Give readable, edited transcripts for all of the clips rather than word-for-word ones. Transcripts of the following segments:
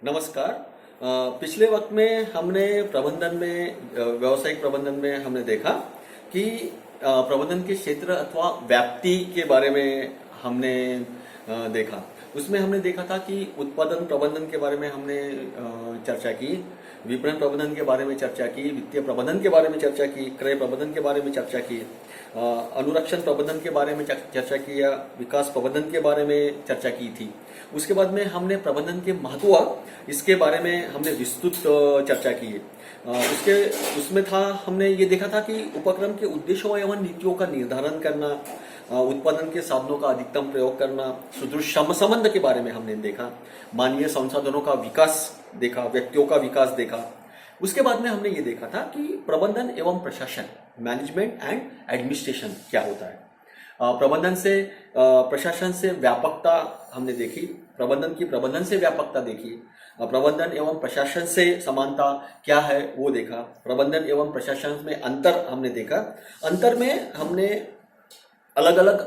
नमस्कार। पिछले वक्त में हमने प्रबंधन में व्यावसायिक प्रबंधन में हमने देखा कि प्रबंधन के क्षेत्र अथवा व्याप्ति के बारे में हमने देखा। उसमें हमने देखा था कि उत्पादन प्रबंधन के बारे में हमने चर्चा की, विपणन प्रबंधन के बारे में चर्चा की, वित्तीय प्रबंधन के बारे में चर्चा की, क्रय प्रबंधन के बारे में चर्चा की, अनुरक्षण प्रबंधन के बारे में चर्चा की या विकास प्रबंधन के बारे में चर्चा की थी। उसके बाद में हमने प्रबंधन के महत्व इसके बारे में हमने विस्तृत चर्चा की है। उसमें था, हमने ये देखा था कि उपक्रम के उद्देश्यों एवं नीतियों का निर्धारण करना, उत्पादन के साधनों का अधिकतम प्रयोग करना, सुदृढ़ संबंध के बारे में हमने देखा, मानवीय संसाधनों का विकास देखा, व्यक्तियों का विकास देखा। उसके बाद में हमने ये देखा था कि प्रबंधन एवं प्रशासन, मैनेजमेंट एंड एडमिनिस्ट्रेशन क्या होता है। प्रबंधन से प्रशासन से व्यापकता हमने देखी, प्रबंधन से व्यापकता देखी, प्रबंधन एवं प्रशासन से समानता क्या है वो देखा, प्रबंधन एवं प्रशासन में अंतर हमने देखा। अंतर में हमने अलग अलग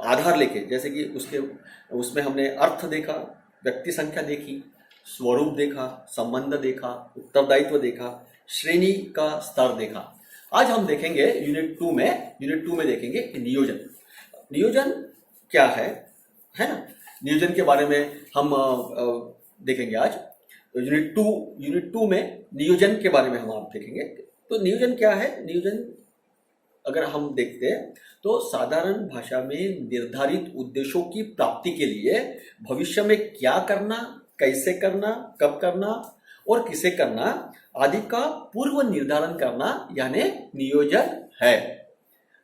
आधार लेके, जैसे कि उसमें हमने अर्थ देखा, व्यक्ति संख्या देखी, स्वरूप देखा, संबंध देखा, उत्तरदायित्व देखा, श्रेणी का स्तर देखा। आज हम देखेंगे यूनिट टू में देखेंगे कि नियोजन क्या है ना। नियोजन के बारे में हम देखेंगे आज। तो यूनिट टू में नियोजन के बारे में हम आप देखेंगे। तो नियोजन क्या है? नियोजन अगर हम देखते हैं तो साधारण भाषा में निर्धारित उद्देश्यों की प्राप्ति के लिए भविष्य में क्या करना, कैसे करना, कब करना और किसे करना आदि का पूर्व निर्धारण करना यानी नियोजन है।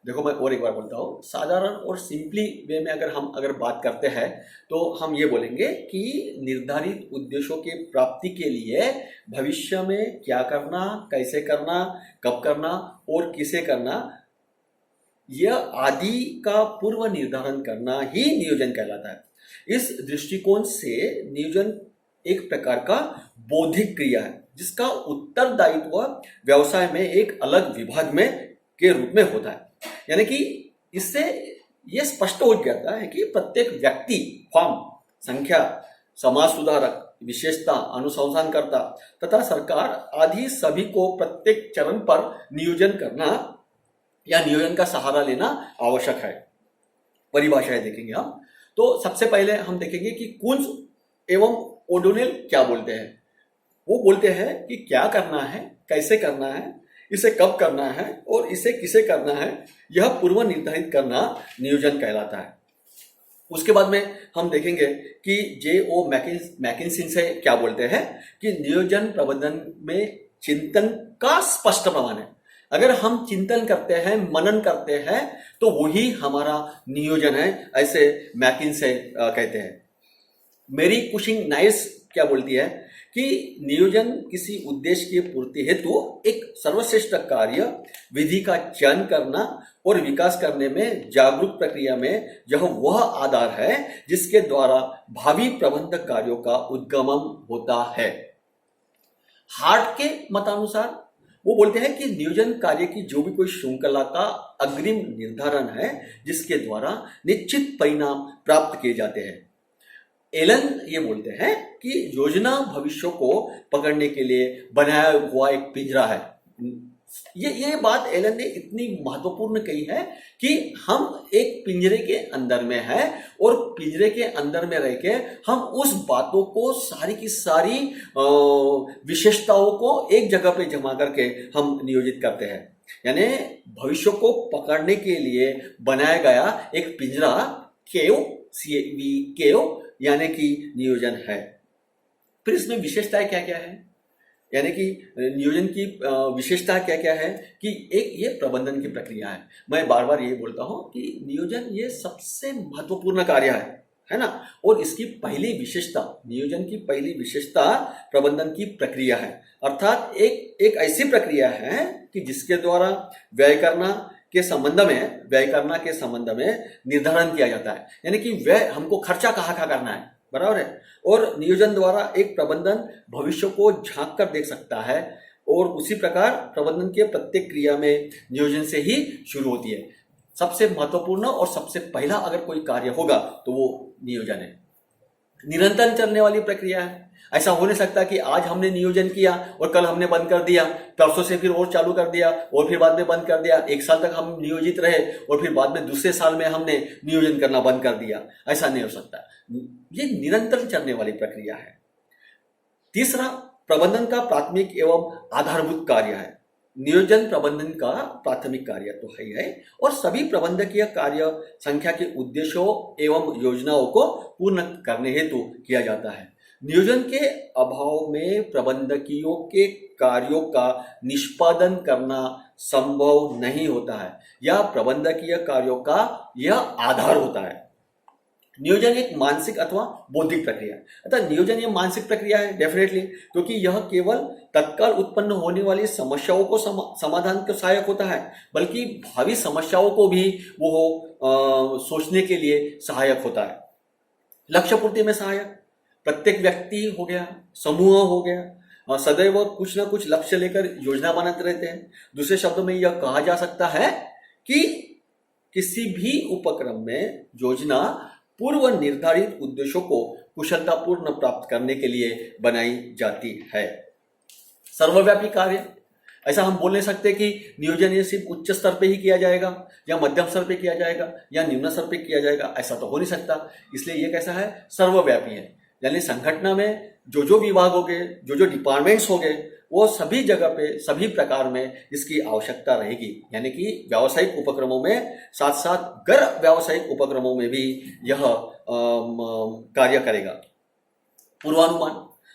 देखो, मैं और एक बार बोलता हूँ। साधारण और सिंपली वे में अगर बात करते हैं तो हम ये बोलेंगे कि निर्धारित उद्देश्यों के प्राप्ति के लिए भविष्य में क्या करना, कैसे करना, कब करना और किसे करना, यह आदि का पूर्व निर्धारण करना ही नियोजन कहलाता है। इस दृष्टिकोण से नियोजन एक प्रकार का बौद्धिक क्रिया है जिसका उत्तरदायित्व व्यवसाय में एक अलग विभाग में के रूप में होता है। यानी कि इससे यह स्पष्ट हो जाता है कि प्रत्येक व्यक्ति, फर्म, संख्या, समाज सुधारक, विशेषता, अनुसंधानकर्ता तथा सरकार आदि सभी को प्रत्येक चरण पर नियोजन करना या नियोजन का सहारा लेना आवश्यक है। परिभाषाएं देखेंगे हम। तो सबसे पहले हम देखेंगे कि कुंज एवं ओडोनेल क्या बोलते हैं। वो बोलते हैं कि क्या करना है, कैसे करना है, इसे कब करना है और इसे किसे करना है, यह पूर्व निर्धारित करना नियोजन कहलाता है। उसके बाद में हम देखेंगे कि J.O. मैकिन्से से क्या बोलते हैं कि नियोजन प्रबंधन में चिंतन का स्पष्ट प्रमाण है। अगर हम चिंतन करते हैं, मनन करते हैं तो वही हमारा नियोजन है, ऐसे मैकिन्से कहते हैं। मेरी कुशिंग नाइस क्या बोलती है कि नियोजन किसी उद्देश्य की पूर्ति हेतु एक सर्वश्रेष्ठ कार्य विधि का चयन करना और विकास करने में जागरूक प्रक्रिया में यह वह आधार है जिसके द्वारा भावी प्रबंधक कार्यों का उद्गमन होता है। हार्ट के मतानुसार वो बोलते हैं कि नियोजन कार्य की जो भी कोई श्रृंखला का अग्रिम निर्धारण है जिसके द्वारा निश्चित परिणाम प्राप्त किए जाते हैं। एलन ये बोलते हैं कि योजना भविष्य को पकड़ने के लिए बनाया हुआ एक पिंजरा है। ये बात एलन ने इतनी महत्वपूर्ण कही है कि हम एक पिंजरे के अंदर में हैं और पिंजरे के अंदर में रह के हम उस बातों को, सारी की सारी विशेषताओं को एक जगह पे जमा करके हम नियोजित करते हैं। यानी भविष्य को पकड़ने के लिए बनाया गया एक पिंजरा केव यानी कि नियोजन है। फिर इसमें विशेषताएं क्या क्या है, यानी कि नियोजन की विशेषता क्या क्या है कि एक ये प्रबंधन की प्रक्रिया है। मैं बार बार ये बोलता हूं कि नियोजन ये सबसे महत्वपूर्ण कार्य है ना। और इसकी पहली विशेषता, नियोजन की पहली विशेषता प्रबंधन की प्रक्रिया है। अर्थात एक ऐसी प्रक्रिया है कि जिसके द्वारा व्यय करना के संबंध में निर्धारण किया जाता है। यानी कि व्यय, हमको खर्चा कहाँ करना है, बराबर है। और नियोजन द्वारा एक प्रबंधन भविष्य को झांक कर देख सकता है और उसी प्रकार प्रबंधन के प्रत्येक क्रिया में नियोजन से ही शुरू होती है। सबसे महत्वपूर्ण और सबसे पहला अगर कोई कार्य होगा तो वो नियोजन है। निरंतर चलने वाली प्रक्रिया है। ऐसा हो नहीं सकता कि आज हमने नियोजन किया और कल हमने बंद कर दिया, परसों से फिर और चालू कर दिया और फिर बाद में बंद कर दिया। एक साल तक हम नियोजित रहे और फिर बाद में दूसरे साल में हमने नियोजन करना बंद कर दिया, ऐसा नहीं हो सकता। ये निरंतर चलने वाली प्रक्रिया है। तीसरा, प्रबंधन का प्राथमिक एवं आधारभूत कार्य है। नियोजन प्रबंधन का प्राथमिक कार्य तो है ही है और सभी प्रबंधकीय कार्य संख्या के उद्देश्यों एवं योजनाओं को पूर्ण करने हेतु किया जाता है। नियोजन के अभाव में प्रबंधकीयों के कार्यों का निष्पादन करना संभव नहीं होता है या प्रबंधकीय कार्यों का यह आधार होता है। नियोजन एक मानसिक अथवा बौद्धिक प्रक्रिया है। अतः नियोजन ये मानसिक प्रक्रिया है डेफिनेटली, क्योंकि यह केवल तत्काल उत्पन्न होने वाली समस्याओं को समाधान का सहायक होता है, बल्कि भावी समस्याओं को भी वो सोचने के लिए सहायक होता है। लक्ष्य पूर्ति में सहायक, प्रत्येक व्यक्ति हो गया, समूह हो गया, सदैव कुछ ना कुछ लक्ष्य लेकर योजना बनाते रहते हैं। दूसरे शब्दों में यह कहा जा सकता है कि किसी भी उपक्रम में योजना पूर्व निर्धारित उद्देश्यों को कुशलतापूर्ण प्राप्त करने के लिए बनाई जाती है। सर्वव्यापी कार्य, ऐसा हम बोल नहीं सकते कि नियोजन ये सिर्फ उच्च स्तर पे ही किया जाएगा या मध्यम स्तर पे किया जाएगा या निम्न स्तर पे किया जाएगा, ऐसा तो हो नहीं सकता। इसलिए ये कैसा है, सर्वव्यापी है। यानी संगठन में जो विभाग हो गए, जो डिपार्टमेंट्स हो गए, वो सभी जगह पे सभी प्रकार में इसकी आवश्यकता रहेगी। यानी कि व्यावसायिक उपक्रमों में साथ साथ गैर व्यावसायिक उपक्रमों में भी यह कार्य करेगा। पूर्वानुमान,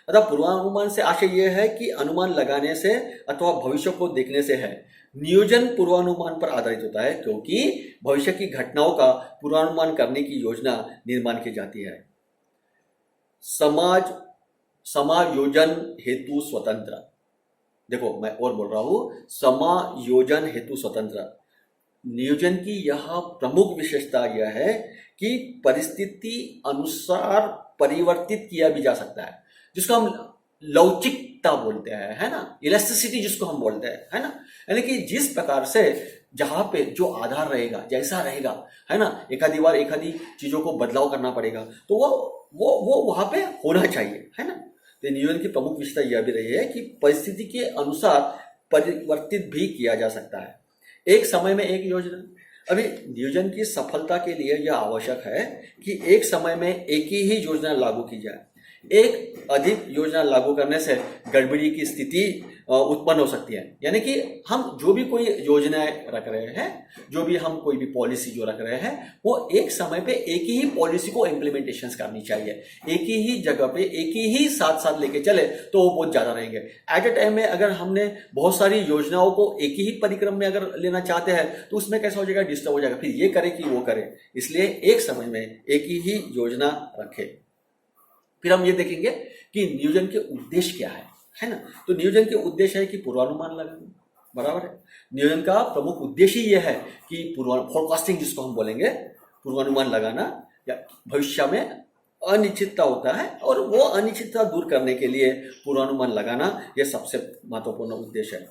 अतः पूर्वानुमान से आशय यह है कि अनुमान लगाने से अथवा भविष्य को देखने से है। नियोजन पूर्वानुमान पर आधारित होता है क्योंकि भविष्य की घटनाओं का पूर्वानुमान करने की योजना निर्माण की जाती है। समायोजन हेतु स्वतंत्र, देखो मैं और बोल रहा हूं, समायोजन हेतु स्वतंत्र। नियोजन की यह प्रमुख विशेषता यह है कि परिस्थिति अनुसार परिवर्तित किया भी जा सकता है, जिसको हम लवचिकता बोलते हैं, है ना, इलास्टिसिटी जिसको हम बोलते हैं, है ना। यानी कि जिस प्रकार से जहां पे जो आधार रहेगा, जैसा रहेगा, है ना, एखादी बार एखादी चीजों को बदलाव करना पड़ेगा, तो वो वहां पे होना चाहिए, है ना। तो नियोजन की प्रमुख विशेषता यह भी रही है कि परिस्थिति के अनुसार परिवर्तित भी किया जा सकता है। एक समय में एक योजना, अभी नियोजन की सफलता के लिए यह आवश्यक है कि एक समय में एक ही योजना लागू की जाए। एक अधिक योजना लागू करने से गड़बड़ी की स्थिति उत्पन्न हो सकती है। यानी कि हम जो भी कोई योजनाएं रख रहे हैं, जो भी हम कोई भी पॉलिसी जो रख रहे हैं, वो एक समय पे एक ही पॉलिसी को इम्प्लीमेंटेशन करनी चाहिए। एक ही जगह पे एक ही साथ साथ लेके चले तो वो बहुत ज्यादा रहेंगे। एट ए टाइम में अगर हमने बहुत सारी योजनाओं को एक ही परिक्रम में अगर लेना चाहते हैं तो उसमें कैसा हो जाएगा, डिस्टर्ब हो जाएगा, फिर ये करे कि वो करे। इसलिए एक समय में एक ही योजना रखे। फिर हम ये देखेंगे कि नियोजन के उद्देश्य क्या है ना। तो नियोजन के उद्देश्य है कि पूर्वानुमान लगाना, बराबर है। नियोजन का प्रमुख उद्देश्य ये है कि फोरकास्टिंग जिसको हम बोलेंगे, पूर्वानुमान लगाना, या भविष्य में अनिश्चितता होता है और वो अनिश्चितता दूर करने के लिए पूर्वानुमान लगाना, यह सबसे महत्वपूर्ण उद्देश्य है।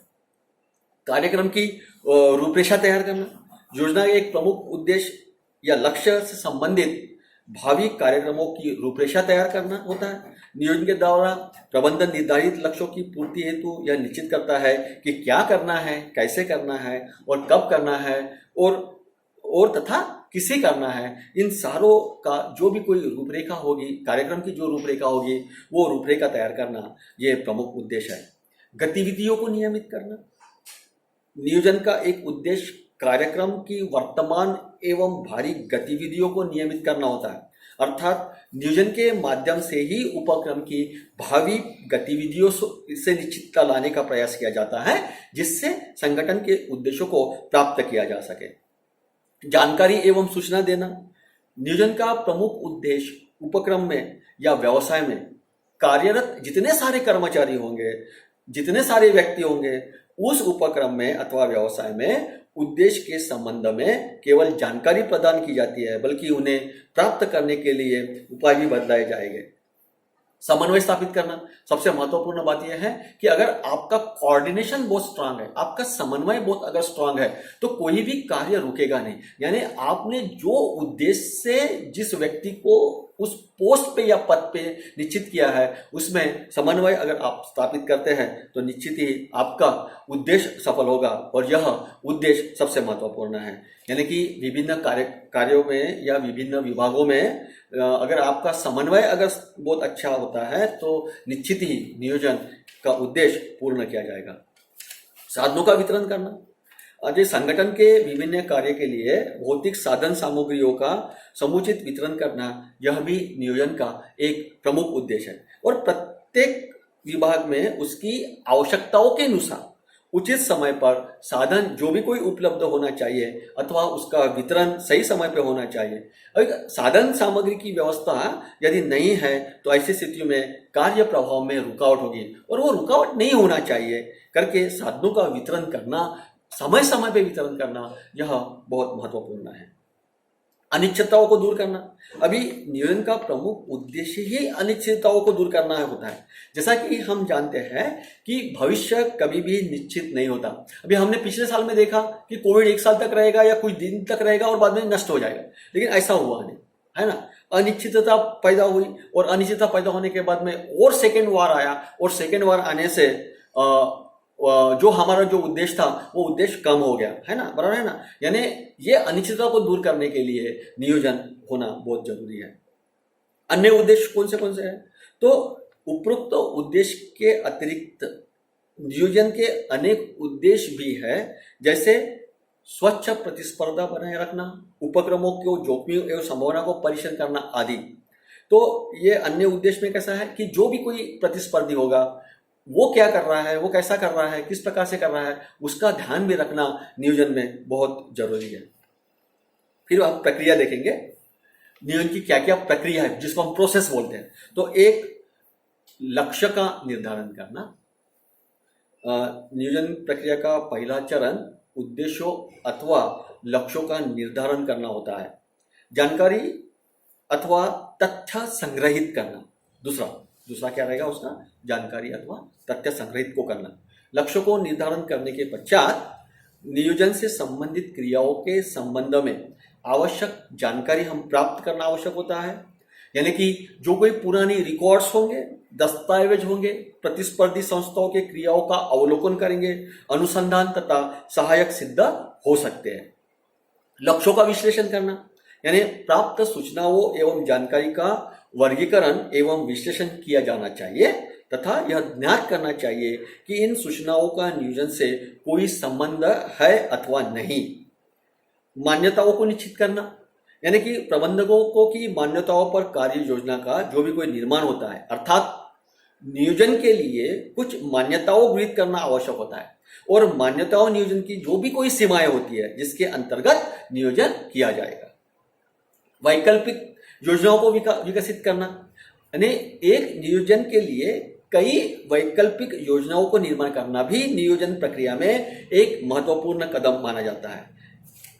कार्यक्रम की रूपरेखा तैयार करना, योजना का एक प्रमुख उद्देश्य या लक्ष्य से संबंधित भावी कार्यक्रमों की रूपरेखा तैयार करना होता है। नियोजन के द्वारा प्रबंधन निर्धारित लक्ष्यों की पूर्ति हेतु यह निश्चित करता है कि क्या करना है, कैसे करना है और कब करना है और तथा किसे करना है। इन सारों का जो भी कोई रूपरेखा होगी, कार्यक्रम की जो रूपरेखा होगी, वो रूपरेखा तैयार करना ये प्रमुख उद्देश्य है। गतिविधियों को नियमित करना, नियोजन का एक उद्देश्य कार्यक्रम की वर्तमान एवं भारी गतिविधियों को नियमित करना होता है। अर्थात नियोजन के माध्यम से ही उपक्रम की भावी गतिविधियों से निश्चितता लाने का प्रयास किया जाता है, जिससे संगठन के उद्देश्यों को प्राप्त किया जा सके। जानकारी एवं सूचना देना, नियोजन का प्रमुख उद्देश्य उपक्रम में या व्यवसाय में कार्यरत जितने सारे कर्मचारी होंगे, जितने सारे व्यक्ति होंगे, उस उपक्रम में अथवा व्यवसाय में उद्देश्य के संबंध में केवल जानकारी प्रदान की जाती है, बल्कि उन्हें प्राप्त करने के लिए उपाय भी बदलाए जाएंगे। समन्वय स्थापित करना। सबसे महत्वपूर्ण बात यह है कि अगर आपका कोऑर्डिनेशन बहुत स्ट्रांग है, आपका समन्वय बहुत अगर स्ट्रांग है, तो कोई भी कार्य रुकेगा नहीं। यानी आपने जो उद्देश्य से जिस व्यक्ति को उस पोस्ट पे या पद पे निश्चित किया है, उसमें समन्वय अगर आप स्थापित करते हैं तो निश्चित ही आपका उद्देश्य सफल होगा, और यह उद्देश्य सबसे महत्वपूर्ण है। यानी कि विभिन्न कार्यों में या विभिन्न विभागों में अगर आपका समन्वय अगर बहुत अच्छा होता है तो निश्चित ही नियोजन का उद्देश्य पूर्ण किया जाएगा। साधनों का वितरण करना, आज संगठन के विभिन्न कार्य के लिए भौतिक साधन सामग्रियों का समुचित वितरण करना, यह भी नियोजन का एक प्रमुख उद्देश्य है। और प्रत्येक विभाग में उसकी आवश्यकताओं के अनुसार उचित समय पर साधन जो भी कोई उपलब्ध होना चाहिए अथवा उसका वितरण सही समय पर होना चाहिए। अगर साधन सामग्री की व्यवस्था यदि नहीं है तो ऐसी स्थितियों में कार्य प्रभाव में रुकावट होगी, और वो रुकावट नहीं होना चाहिए करके साधनों का वितरण करना, समय समय पे वितरण करना, यह बहुत महत्वपूर्ण है। अनिश्चितताओं को दूर करना, अभी नियोजन का प्रमुख उद्देश्य ही अनिश्चितताओं को दूर करना होता है। जैसा कि हम जानते हैं कि भविष्य कभी भी निश्चित नहीं होता। अभी हमने पिछले साल में देखा कि कोविड 1 साल तक रहेगा या कुछ दिन तक रहेगा और बाद में नष्ट हो जाएगा, लेकिन ऐसा हुआ नहीं, है ना। अनिश्चितता पैदा हुई, और अनिश्चितता पैदा होने के बाद में और सेकेंड वार आया, और सेकेंड वार आने से जो हमारा जो उद्देश्य था वो उद्देश्य कम हो गया, है ना, बराबर है ना। यानी ये अनिश्चितता को दूर करने के लिए नियोजन होना बहुत जरूरी है। अन्य उद्देश्य कौन से हैं? तो उपरोक्त उद्देश्य के अतिरिक्त नियोजन के अनेक उद्देश्य भी है, जैसे स्वच्छ प्रतिस्पर्धा बनाए रखना, उपक्रमों को जोखिम एवं संभावना को परीक्षण करना आदि। तो ये अन्य उद्देश्य में कैसा है कि जो भी कोई प्रतिस्पर्धी होगा वो क्या कर रहा है, वो कैसा कर रहा है, किस प्रकार से कर रहा है, उसका ध्यान भी रखना नियोजन में बहुत जरूरी है। फिर आप प्रक्रिया देखेंगे, नियोजन की क्या क्या प्रक्रिया है जिसको हम प्रोसेस बोलते हैं। तो एक लक्ष्य का निर्धारण करना, नियोजन प्रक्रिया का पहला चरण उद्देश्यों अथवा लक्ष्यों का निर्धारण करना होता है। जानकारी अथवा तथ्य संग्रहित करना, दूसरा क्या रहेगा उसका, जानकारी अथवा तथ्य संग्रहित को करना। लक्ष्यों को निर्धारण करने के पश्चात नियोजन से संबंधित क्रियाओं के संबंध में आवश्यक जानकारी हम प्राप्त करना आवश्यक होता है। यानी कि जो कोई पुरानी रिकॉर्ड्स होंगे, दस्तावेज होंगे, प्रतिस्पर्धी संस्थाओं के क्रियाओं का अवलोकन करेंगे, अनुसंधान तथा सहायक सिद्ध हो सकते हैं। लक्ष्यों का विश्लेषण करना, यानी प्राप्त सूचनाओं एवं जानकारी का वर्गीकरण एवं विश्लेषण किया जाना चाहिए तथा यह ज्ञात करना चाहिए कि इन सूचनाओं का नियोजन से कोई संबंध है अथवा नहीं। मान्यताओं को निश्चित करना, यानी कि प्रबंधकों को की मान्यताओं पर कार्य योजना का जो भी कोई निर्माण होता है, अर्थात नियोजन के लिए कुछ मान्यताओं गृहीत करना आवश्यक होता है, और मान्यताओं नियोजन की जो भी कोई सीमाएं होती है जिसके अंतर्गत नियोजन किया जाएगा। वैकल्पिक योजनाओं को विकसित करना, यानी एक नियोजन के लिए कई वैकल्पिक योजनाओं को निर्माण करना भी नियोजन प्रक्रिया में एक महत्वपूर्ण कदम माना जाता है।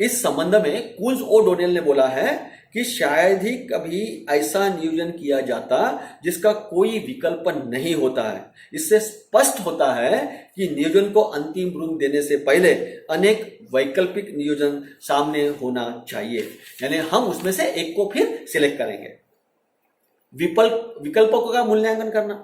इस संबंध में कूल्स और डोनेल ने बोला है कि शायद ही कभी ऐसा नियोजन किया जाता जिसका कोई विकल्प नहीं होता है। इससे स्पष्ट होता है कि नियोजन को अंतिम रूप देने से पहले अनेक वैकल्पिक नियोजन सामने होना चाहिए, यानी हम उसमें से एक को फिर सिलेक्ट करेंगे। विकल्पों का मूल्यांकन करना,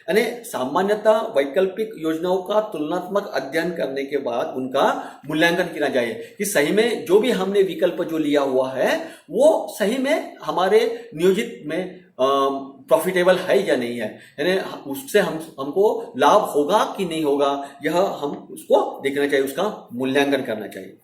यानी सामान्यतः वैकल्पिक योजनाओं का तुलनात्मक अध्ययन करने के बाद उनका मूल्यांकन किया जाए कि सही में जो भी हमने विकल्प जो लिया हुआ है वो सही में हमारे नियोजित में प्रॉफिटेबल है या नहीं है, यानी उससे हमको लाभ होगा कि नहीं होगा, यह हम उसको देखना चाहिए, उसका मूल्यांकन करना चाहिए।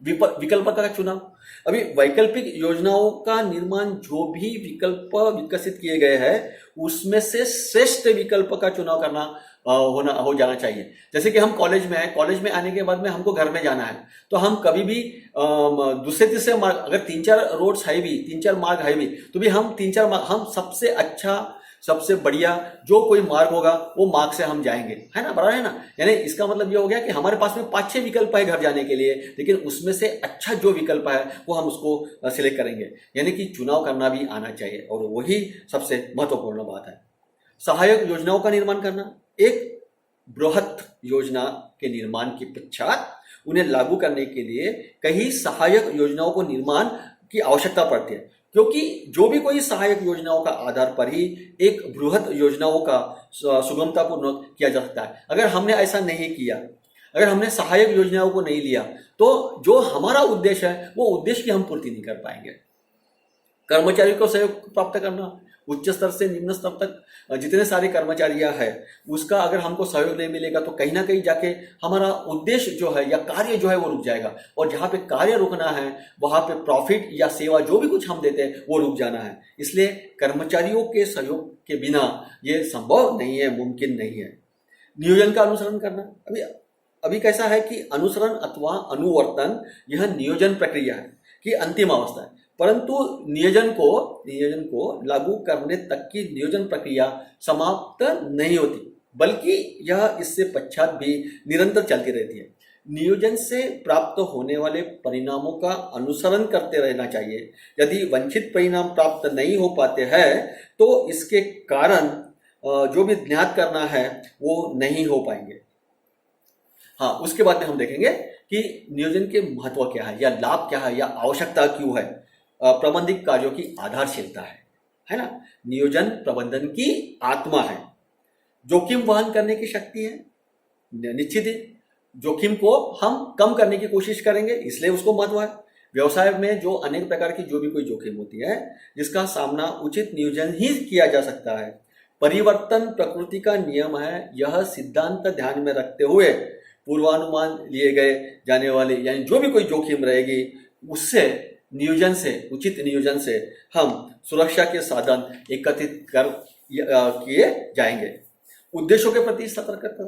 विकल्प का चुनाव, अभी वैकल्पिक योजनाओं का निर्माण जो भी विकल्प विकसित किए गए हैं उसमें से श्रेष्ठ विकल्प का चुनाव करना हो जाना चाहिए। जैसे कि हम कॉलेज में हैं, कॉलेज में आने के बाद में हमको घर में जाना है, तो हम कभी भी दूसरे तीसरे मार्ग, अगर 3-4 रोड्स है भी, 3-4 मार्ग है भी, तो भी हम 3-4 मार्ग, हम सबसे अच्छा सबसे बढ़िया जो कोई मार्ग होगा वो मार्ग से हम जाएंगे, है ना, बराबर है ना। यानी इसका मतलब ये हो गया कि हमारे पास में 5-6 विकल्प है घर जाने के लिए, लेकिन उसमें से अच्छा जो विकल्प है वो हम उसको सिलेक्ट करेंगे। यानी कि चुनाव करना भी आना चाहिए, और वही सबसे महत्वपूर्ण बात है। सहायक योजनाओं का निर्माण करना, एक बृहत योजना के निर्माण के पश्चात उन्हें लागू करने के लिए कई सहायक योजनाओं को निर्माण की आवश्यकता पड़ती है, क्योंकि जो भी कोई सहायक योजनाओं का आधार पर ही एक बृहत योजनाओं का सुगमतापूर्ण किया जा सकता है। अगर हमने ऐसा नहीं किया, अगर हमने सहायक योजनाओं को नहीं लिया, तो जो हमारा उद्देश्य है वो उद्देश्य की हम पूर्ति नहीं कर पाएंगे। कर्मचारियों को सहयोग प्राप्त करना, उच्च स्तर से निम्न स्तर तक जितने सारे कर्मचारियां हैं उसका अगर हमको सहयोग नहीं मिलेगा तो कहीं ना कहीं जाके हमारा उद्देश्य जो है या कार्य जो है वो रुक जाएगा, और जहाँ पे कार्य रुकना है वहाँ पे प्रॉफिट या सेवा जो भी कुछ हम देते हैं वो रुक जाना है। इसलिए कर्मचारियों के सहयोग के बिना ये संभव नहीं है, मुमकिन नहीं है। नियोजन का अनुसरण करना, अभी कैसा है कि अनुसरण अथवा अनुवर्तन यह नियोजन प्रक्रिया है कि अंतिम अवस्था है, परंतु नियोजन को लागू करने तक की नियोजन प्रक्रिया समाप्त नहीं होती, बल्कि यह इससे पश्चात भी निरंतर चलती रहती है। नियोजन से प्राप्त होने वाले परिणामों का अनुसरण करते रहना चाहिए। यदि वांछित परिणाम प्राप्त नहीं हो पाते हैं तो इसके कारण जो भी ज्ञात करना है वो नहीं हो पाएंगे। हाँ, उसके बाद में हम देखेंगे कि नियोजन के महत्व क्या है या लाभ क्या है या आवश्यकता क्यों है। प्रबंधित कार्यों की आधारशिलता है ना। नियोजन प्रबंधन की आत्मा है। जोखिम वहन करने की शक्ति है। निश्चित ही जोखिम को हम कम करने की कोशिश करेंगे, इसलिए उसको महत्व है। व्यवसाय में जो अनेक प्रकार की जो भी कोई जोखिम होती है जिसका सामना उचित नियोजन ही किया जा सकता है। परिवर्तन प्रकृति का नियम है, यह सिद्धांत ध्यान में रखते हुए पूर्वानुमान लिए गए जाने वाले यानी जो भी कोई जोखिम रहेगी उससे नियोजन से, उचित नियोजन से हम सुरक्षा के साधन एकत्रित कर किए जाएंगे। उद्देश्यों के प्रति सतर्कता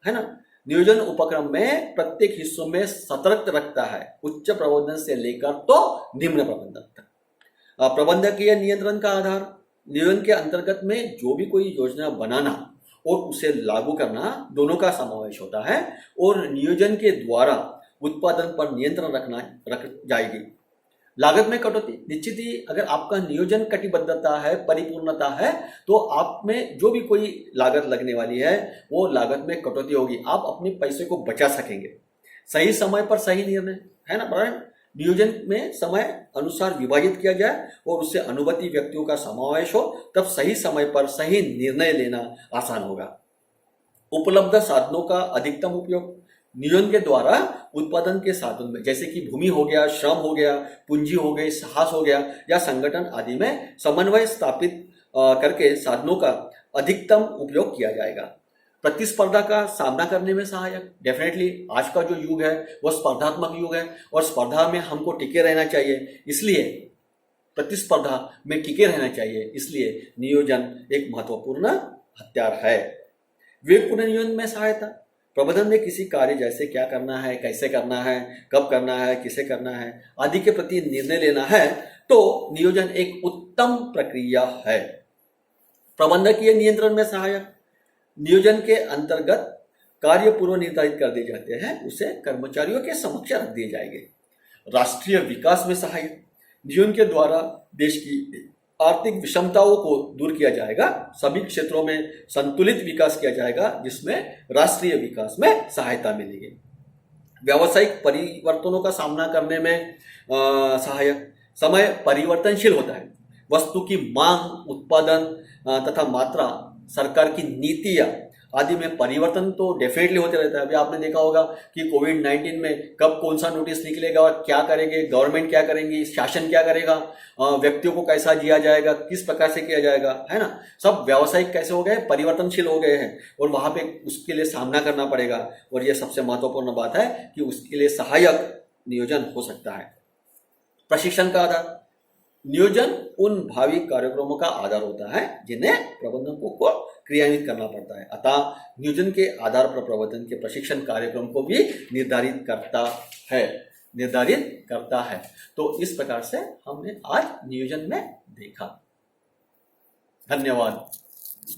है ना। नियोजन उपक्रम में प्रत्येक हिस्सों में सतर्क रखता है, उच्च प्रबंधन से लेकर तो निम्न प्रबंधन तक। प्रबंधकीय नियंत्रण का आधार, नियोजन के अंतर्गत में जो भी कोई योजना बनाना और उसे लागू करना दोनों का समावेश होता है, और नियोजन के द्वारा उत्पादन पर नियंत्रण रख जाएगी। लागत में कटौती, निश्चित ही अगर आपका नियोजन कटिबद्धता है, परिपूर्णता है, तो आप में जो भी कोई लागत लगने वाली है वो लागत में कटौती होगी। आप अपने पैसे को बचा सकेंगे। सही समय पर सही निर्णय है ना। नियोजन में समय अनुसार विभाजित किया जाए और उससे अनुभवी व्यक्तियों का समावेश हो, तब सही समय पर सही निर्णय लेना आसान होगा। उपलब्ध साधनों का अधिकतम उपयोग, नियोजन के द्वारा उत्पादन के साधन में जैसे कि भूमि हो गया, श्रम हो गया, पूंजी हो गई, साहस हो गया या संगठन आदि में समन्वय स्थापित करके साधनों का अधिकतम उपयोग किया जाएगा। प्रतिस्पर्धा का सामना करने में सहायक, डेफिनेटली आज का जो युग है वह स्पर्धात्मक युग है और स्पर्धा में हमको टिके रहना चाहिए, इसलिए प्रतिस्पर्धा में टिके रहना चाहिए, इसलिए नियोजन एक महत्वपूर्ण हथियार है। विवेकपूर्ण नियोजन में सहायता, प्रबंधन में किसी कार्य जैसे क्या करना है, कैसे करना है, कब करना है, किसे करना है आदि के प्रति निर्णय लेना है तो नियोजन एक उत्तम प्रक्रिया है। प्रबंधकीय नियंत्रण में सहायक, नियोजन के अंतर्गत कार्य पूर्व निर्धारित कर दिए जाते हैं, उसे कर्मचारियों के समक्ष रख दिए जाएंगे। राष्ट्रीय विकास में सहायक, नियोजन के द्वारा देश की आर्थिक विषमताओं को दूर किया जाएगा, सभी क्षेत्रों में संतुलित विकास किया जाएगा जिसमें राष्ट्रीय विकास में सहायता मिलेगी। व्यावसायिक परिवर्तनों का सामना करने में सहायक, समय परिवर्तनशील होता है। वस्तु की मांग, उत्पादन तथा मात्रा, सरकार की नीतियां आदि में परिवर्तन तो डेफिनेटली होते रहता है। अभी आपने देखा होगा कि कोविड-19 में कब कौन सा नोटिस निकलेगा और क्या करेंगे, गवर्नमेंट क्या करेंगी, शासन क्या करेगा, व्यक्तियों को कैसा जिया जाएगा, किस प्रकार से किया जाएगा, है ना। सब व्यावसायिक कैसे हो गए, परिवर्तनशील हो गए हैं और वहां पे उसके लिए सामना करना पड़ेगा। और यह सबसे महत्वपूर्ण बात है कि उसके लिए सहायक नियोजन हो सकता है। प्रशिक्षण का आधार, नियोजन उन भावी कार्यक्रमों का आधार होता है जिन्हें प्रबंधकों को क्रियान्वित करना पड़ता है। अतः नियोजन के आधार पर प्रबंधन के प्रशिक्षण कार्यक्रम को भी निर्धारित करता है। तो इस प्रकार से हमने आज नियोजन में देखा। धन्यवाद।